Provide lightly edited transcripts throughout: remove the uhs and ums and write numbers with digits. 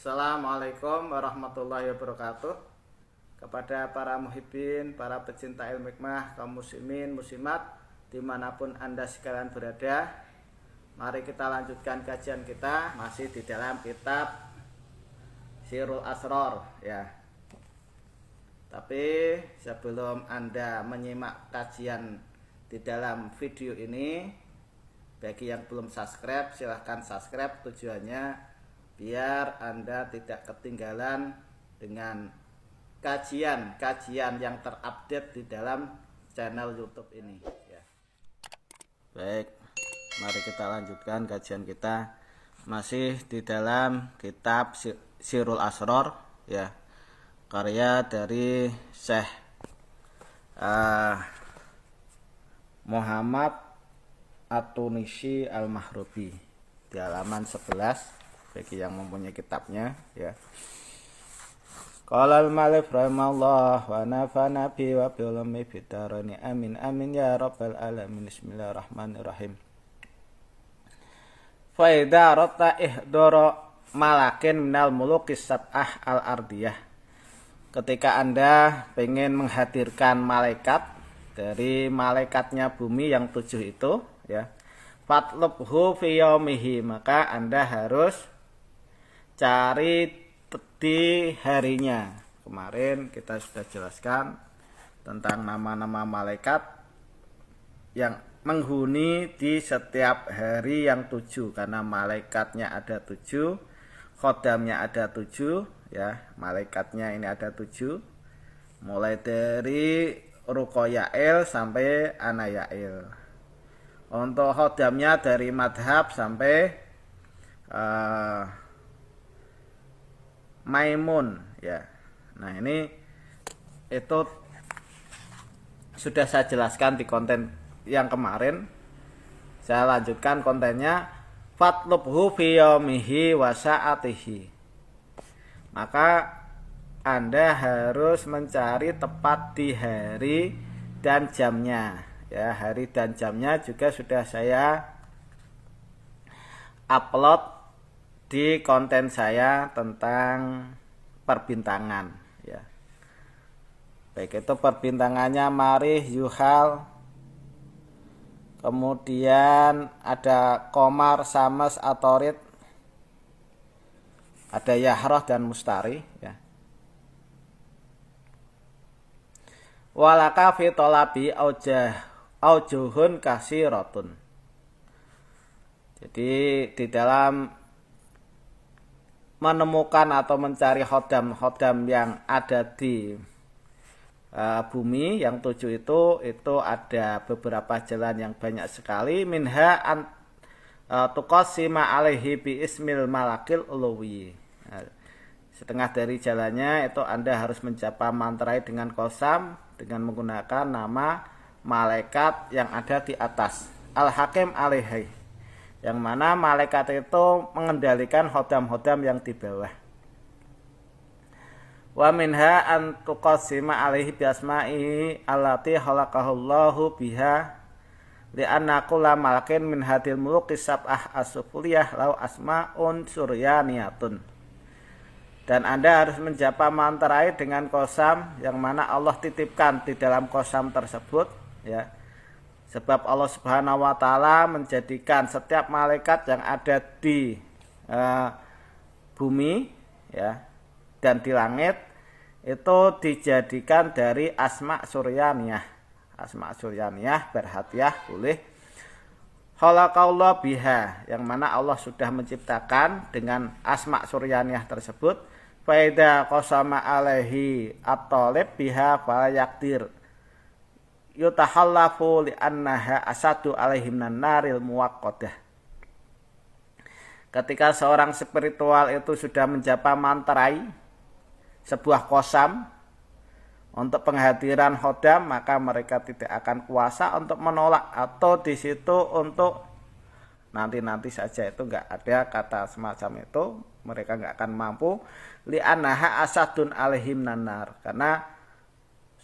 Assalamualaikum warahmatullahi wabarakatuh. Kepada para muhibbin, para pecinta ilmu hikmah, kaum muslimin, muslimat dimanapun Anda sekalian berada, mari kita lanjutkan kajian kita masih di dalam kitab Sirul Asror ya. Tapi sebelum Anda menyimak kajian di dalam video ini, bagi yang belum subscribe silahkan subscribe, tujuannya biar Anda tidak ketinggalan dengan kajian-kajian yang terupdate di dalam channel YouTube ini ya. Baik, mari kita lanjutkan kajian kita masih di dalam kitab Sirul Asror ya, karya dari Syekh Muhammad At-Tunisi Al-Mahrubi di halaman 11 bagi yang mempunyai kitabnya ya. Qala al-Malik rahimahullah wa nafa'ana bi wa bi ulumi bidarani amin amin ya rabbal alamin. Bismillahirrahmanirrahim. Fa idza rata ihdara malakin minal mulukis sab'ah al-ardiyah. Ketika Anda pengen menghadirkan malaikat dari malaikatnya bumi yang 7 itu ya, fatlubhu fi yaumihi, maka Anda harus cari di harinya. Kemarin kita sudah jelaskan tentang nama-nama malaikat yang menghuni di setiap hari yang 7, karena malaikatnya ada 7, khodamnya ada 7 ya. Malaikatnya ini ada 7, mulai dari Ruqayail sampai Anayail. Untuk khodamnya dari madhab sampai Maimun ya. Nah, ini itu sudah saya jelaskan di konten yang kemarin. Saya lanjutkan kontennya, fatlubhu fi yaumihi wa sa'atihi. Maka Anda harus mencari tepat di hari dan jamnya ya. Hari dan jamnya juga sudah saya upload di konten saya tentang perbintangan ya. Baik, itu perbintangannya Marih, Yuhal, kemudian ada Komar, Samas, Atorid, ada Yahroh dan Mustari ya. Walaka fi tolabi aujuhun kasiratun. Jadi di dalam menemukan atau mencari khodam yang ada di bumi yang 7 itu ada beberapa jalan yang banyak sekali. Minha tuqassima alaihi bi ismil malakil uluwi. Setengah dari jalannya itu Anda harus menjapa mantrai dengan qasam dengan menggunakan nama malaikat yang ada di atas, al-hakim alaihi, yang mana malaikat itu mengendalikan hodam-hodam yang di bawah. Wa minha an tuqassima alaihi bi asma'ihi allati khalaqahullahu biha li'anna kulla malakin min hadil muluki sab'ah as-sufliyah lau asma'un suryaniyatun. Dan Anda harus menjapa mantra dengan qasam yang mana Allah titipkan di dalam qasam tersebut ya. Sebab Allah Subhanahu wa taala menjadikan setiap malaikat yang ada di bumi ya dan di langit itu dijadikan dari asma suryaniyah. Asma suryaniyah berhatiah boleh khalaqallahu biha, yang mana Allah sudah menciptakan dengan asma suryaniyah tersebut. Faida qasama alaihi at-talib biha fa yaqdir yutahallafu li'annaha asadu alaihim naril muwaqqadah. Ketika seorang spiritual itu sudah menjapa mantrai sebuah qasam untuk penghadiran khodam, maka mereka tidak akan kuasa untuk menolak, atau di situ untuk nanti saja itu enggak ada kata semacam itu, mereka enggak akan mampu li'annaha asadun alaihim nar, karena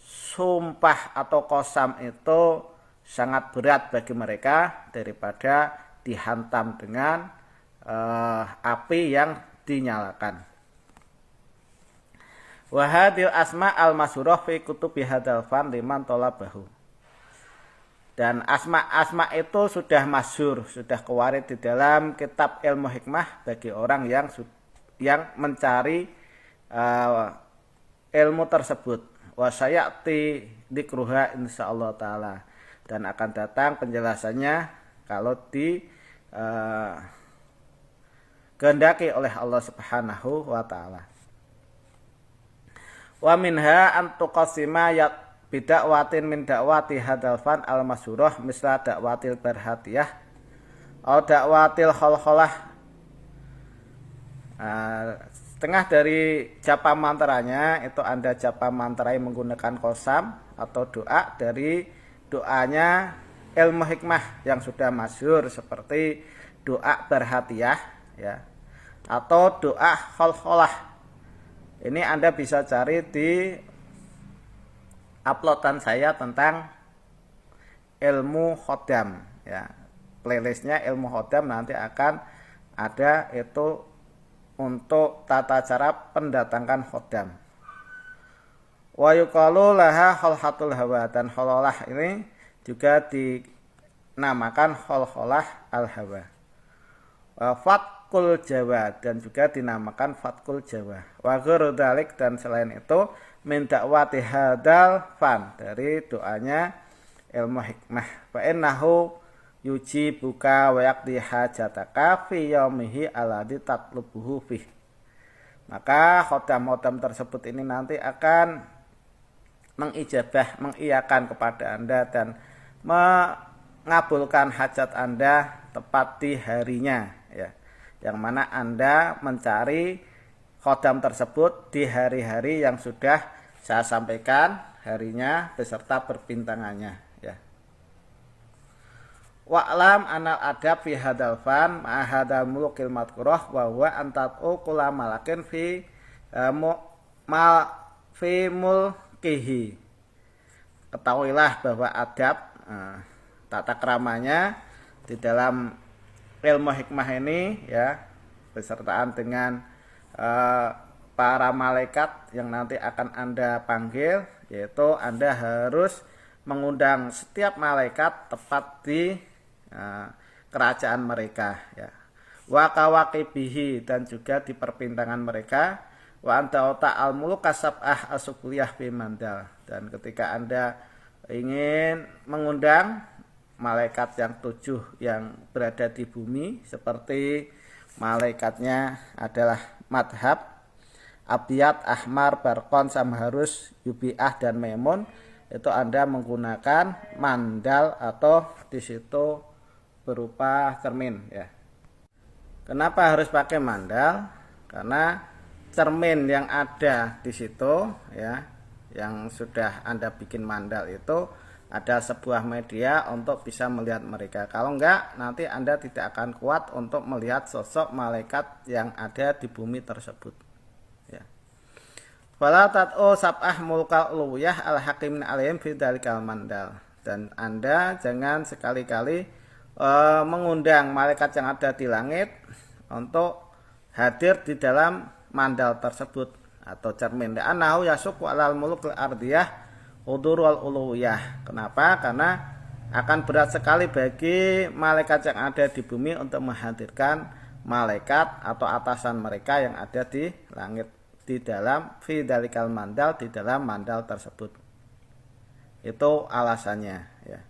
sumpah atau qasam itu sangat berat bagi mereka daripada dihantam dengan api yang dinyalakan. Wa hadil asma al masyhurah fi kutubi hadzal fan liman talabahu. Dan asma-asma itu sudah masyhur, sudah kewarid di dalam kitab ilmu hikmah bagi orang yang mencari ilmu tersebut. Wa sayati dzikruha insyaallah taala, dan akan datang penjelasannya kalau kehendaki oleh Allah Subhanahu wa taala. Wa minha an tuqassima bidakwatin min dakwati hadzal fan al masyhurah misla dakwatil barhatiyah atau dakwatil khalkhalah. Setengah dari japa mantranya itu Anda japa mantrai menggunakan qasam atau doa dari doanya ilmu hikmah yang sudah masyhur seperti doa barhatiyah ya, atau doa khalkhalah. Ini Anda bisa cari di uploadan saya tentang ilmu khodam ya. Playlistnya ilmu khodam nanti akan ada itu untuk tata cara pendatangkan khodam. Wa yuqalu laha khalhatul hawa, dan khalalah ini juga dinamakan khalkhalah al hawa. Wa fatkul jawa, dan juga dinamakan fatkul jawa. Wa ghairu dzalik, dan selain itu min dakwati hadzal fan, dari doanya ilmu hikmah. Fa innahu yujibuka wa yaqdi hajataka fi yaumihi alladzi tatlubuhu fih. Maka khodam-khodam tersebut ini nanti akan mengiyakan kepada Anda dan mengabulkan hajat Anda tepat di harinya ya. Yang mana Anda mencari khodam tersebut di hari-hari yang sudah saya sampaikan harinya beserta perbintangannya ya. Wa'lam anal adab fi hadzal fan ma hadzal mulukil madhkurah wa huwa antatu kula malakin fi mulkihi. Ketahuilah bahwa adab tata keramanya di dalam ilmu hikmah ini ya, besertaan dengan para malaikat yang nanti akan Anda panggil, yaitu Anda harus mengundang setiap malaikat tepat di kerajaan mereka ya. Wa kawaqibihi, dan juga di perbintangan mereka. Wa anta ta'al muluk kasab'ah asukuliyah fi mandal, dan ketika Anda ingin mengundang malaikat yang 7 yang berada di bumi, seperti malaikatnya adalah madhab, Abiyat, Ahmar, Barqon, Samharus, Yubi'ah, dan Memun, itu Anda menggunakan mandal atau di situ berupa cermin ya. Kenapa harus pakai mandal? Karena cermin yang ada di situ ya, yang sudah Anda bikin mandal itu ada sebuah media untuk bisa melihat mereka. Kalau enggak, nanti Anda tidak akan kuat untuk melihat sosok malaikat yang ada di bumi tersebut. Fala tat'u sab'ah mulkal uluwiyah al-hakimin alayhim fi dalikal mandal, dan Anda jangan sekali-kali mengundang malaikat yang ada di langit untuk hadir di dalam mandal tersebut atau cermin. Anahu yasuqu alal mulukil ardiyah udurul uluwiyah. Kenapa? Karena akan berat sekali bagi malaikat yang ada di bumi untuk menghadirkan malaikat atau atasan mereka yang ada di langit di dalam fi dalikal mandal, di dalam mandal tersebut. Itu alasannya ya.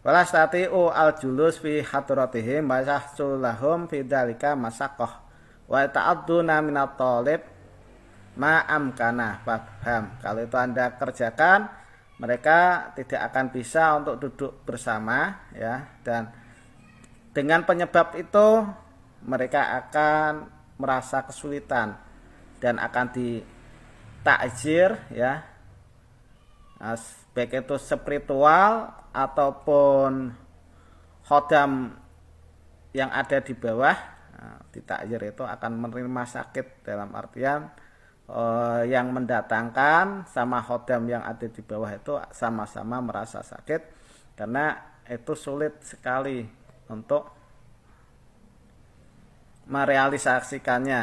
Wala stati'u al-julus fi hadratihim wa yahsulahum fi dalika masaqqah wa ta'adduna minat talib ma amkana. Paham? Kalau itu Anda kerjakan, mereka tidak akan bisa untuk duduk bersama ya, dan dengan penyebab itu mereka akan merasa kesulitan dan akan ditakjir ya, baik itu spiritual ataupun khodam yang ada di bawah. Ditakjir itu akan menerima sakit dalam artian yang mendatangkan sama khodam yang ada di bawah itu sama-sama merasa sakit, karena itu sulit sekali untuk merealisasikannya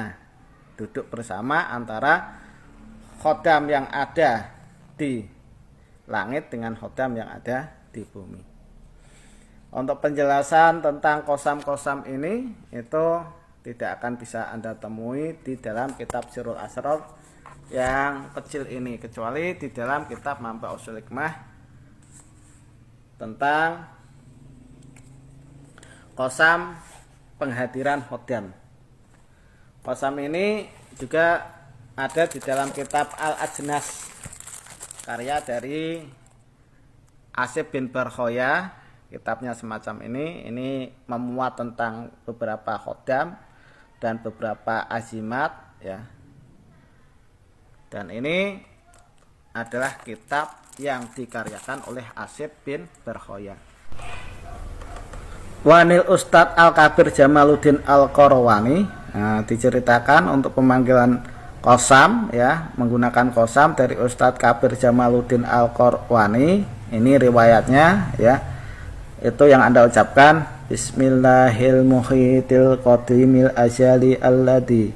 duduk bersama antara khodam yang ada di langit dengan khodam yang ada di bumi. Untuk penjelasan tentang kosam-kosam ini itu tidak akan bisa Anda temui di dalam kitab Sirrul Asrar yang kecil ini, kecuali di dalam kitab Manba'us Hikmah tentang kosam penghadiran khodam. Kosam ini juga ada di dalam kitab Al-Ajnas, karya dari Asib bin Barkhoya. Kitabnya semacam ini memuat tentang beberapa khodam dan beberapa azimat ya. Dan ini adalah kitab yang dikaryakan oleh Asib bin Barkhoya. Wanil Ustadz Al-Kabir Jamaluddin Al-Qarawani, diceritakan untuk pemanggilan kosam ya, menggunakan kosam dari Ustadz Kabir Jamaluddin Al-Qarawani. Ini riwayatnya ya, itu yang Anda ucapkan, Bismillahirrahmanirrahim qadimil azali alladhi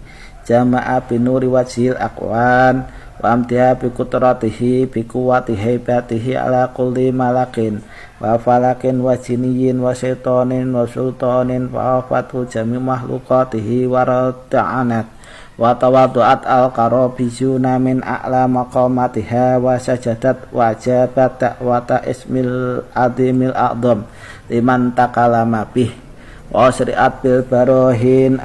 jama'a binuri wajhil aqwan wa amtiha bi qudratihi bi quwwati haibatihi ala kulli malakin wa falakin wa jinniyin wa syaitonin wa sultanin wa afatu jami mahlukatihi wa rada'anat wa tawadu'at al-qarabiyuna min a'la maqamatiha wa sajadat wa jabat da'wata ismil adimil a'dham liman takalama bih wa syari'at bil barohin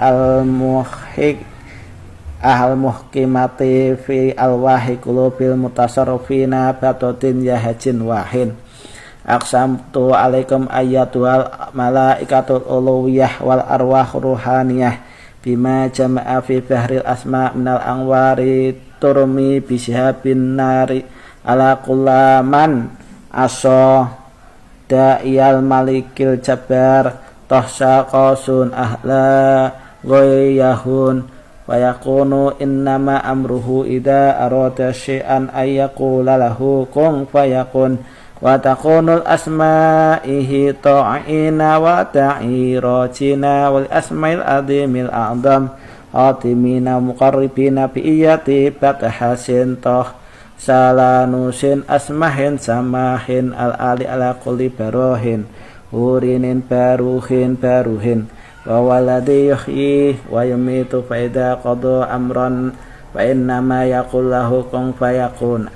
al-muhkimati fi al-wahi qulubil mutasarrifina batotin yahajin wahin. Aqsamtu alaikum ayatuhal malaikatul uluwiyah wal arwah ruhaniyah bima jama'a fi bahril asma minal anwari turmi bishabin nari ala kullaman aso da'iyal malikil jabbar tohsa qasun ahla goyahun wa yakunu innama amruhu idha arada syai'an ayyakula lahu kun fayakun wa takunul asma'ihi ta'ina wa ta'irajina wal asma'il adimil a'zam hatimina muqarribina bi'iyati batahasin toh salanusin asmahin samahin al-ali ala kulli barohin hurinin baruhin wa waladhi yuhyi wa yumitu fa idha qada amran wa innama yaqul lahu kun fayakun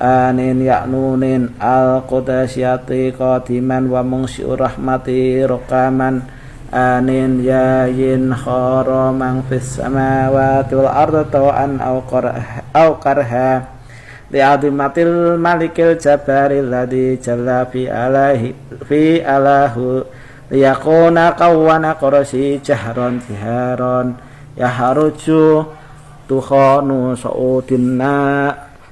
anin ya'nunin al-qudasyati qadiman wa mungsi'ur rahmati ruqaman anin yayin kharaman fis samawati wal ardi taw'an aw karha li'adimatil malikil jabaril ladhi jalla fi alahu liyakuna kawana qurasi jahron jiharon yaharuju tukhanu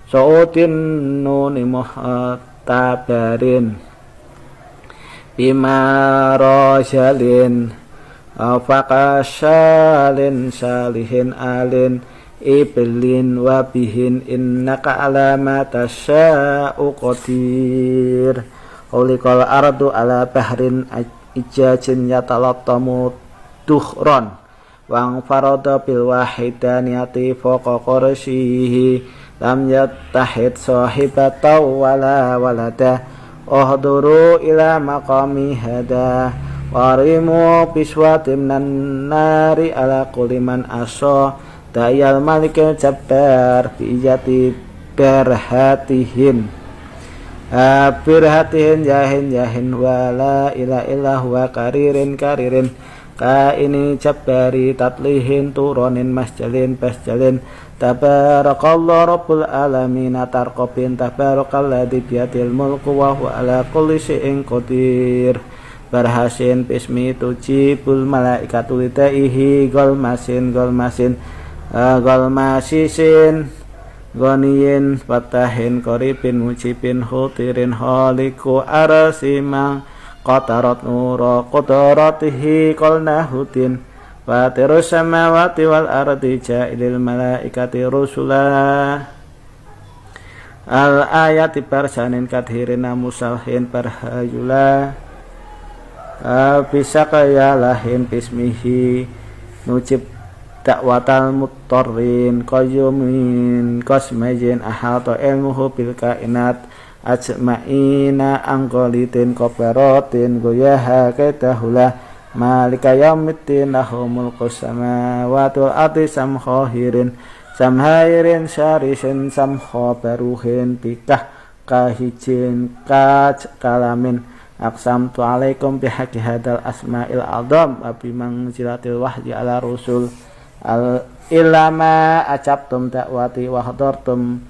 Sa'udin nuni muhtabarin bima rojalin faqasyalin salihin alin iblin wabihin innaka alama tasya'u qadir ulikal ardu ala bahrin ijajin yatalattamu duhron wang farada bil wahidaniyati faqa qarsihi lam yattahid sahibata wala walada uhduru ila maqami hada warimu biswatim nan nari ala kulli man asa dayal malikil jabbar bijati berhatihin yahin wala ila ilah wa karirin ka ini jabbari tatlihin turonin masjalin pasjalin tabarakallah rabbul alamin tarqabin tabarakalladzi biyadil mulku wa huwa ala kulli syai'in qadir barhasin bismi tujibul malaikatu lidaihi golmasisin goniyin fatahin koribin mujibin hutirin holiku arasimang qatarat nura qudratihi qalna hudin fatirus samawati wal ardi ja'ilil malaikati rusula al ayati barsanin kadhirina musalhin barhayula bisa kaya lahin bismihi nujib dakwatal muttarrin qayyumin qasmajin ahata ilmuhu bil kainat ajma'ina angqalitin qabaratin goyaha kaitahula malika yaumiddin lahu mulku samawati wal ardi samkhahirin samhairin syarisin samkhabaruhin bikah kahijin kaj kalamin aqsamtu alaikum bihaqi hadal asma'il azam wa bimangzilatil wahyi ala rusul al ilama acabtum dakwati wa hadartum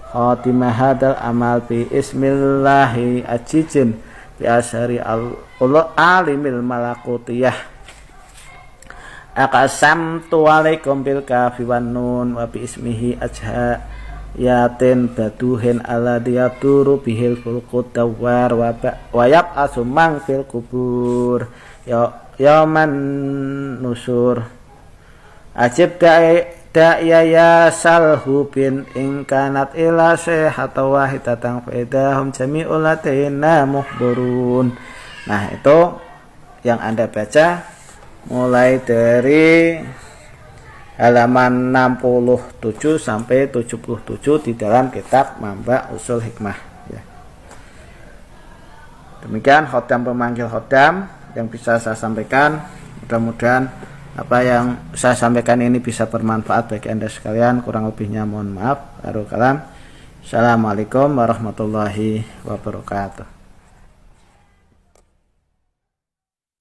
khatimah hadal amal bi ismillahi ajijin bi asyari alimil malakutiyah aqsamtu alaikum bil kafi wan nun wa bi ismihi ajha yatin baduhin ala diyaturu bihil fulqud dawar wa yab'asu mang fil kubur yaman nusur ajib da'iya ya salhu bin ingkanat ila syehata wahidatan faidahum jami'ul ladina muhdurun. Nah itu yang Anda baca mulai dari halaman 67 sampai 77 di dalam kitab Mamba Usul Hikmah ya. Demikian khotam pemanggil khotam yang bisa saya sampaikan. Mudah-mudahan apa yang saya sampaikan ini bisa bermanfaat bagi Anda sekalian. Kurang lebihnya mohon maaf. Assalamualaikum warahmatullahi wabarakatuh.